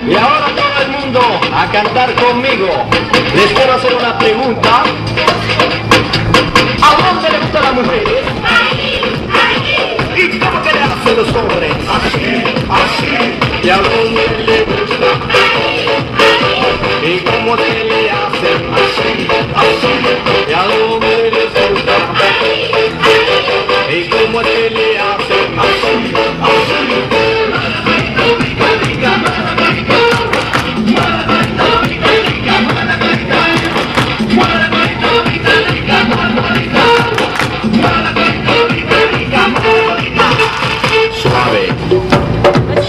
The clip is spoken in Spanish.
Y ahora todo el mundo a cantar conmigo. Les quiero hacer una pregunta. ¿A dónde le gustan las mujeres? ¿Y cómo que le hacen los hombres? Así, así. ¿Y a dónde le gusta? ¿Y cómo que le hacen? Así, así. ¿Y a dónde les gusta? ¿Y cómo que le hacen? Así, así. Suave.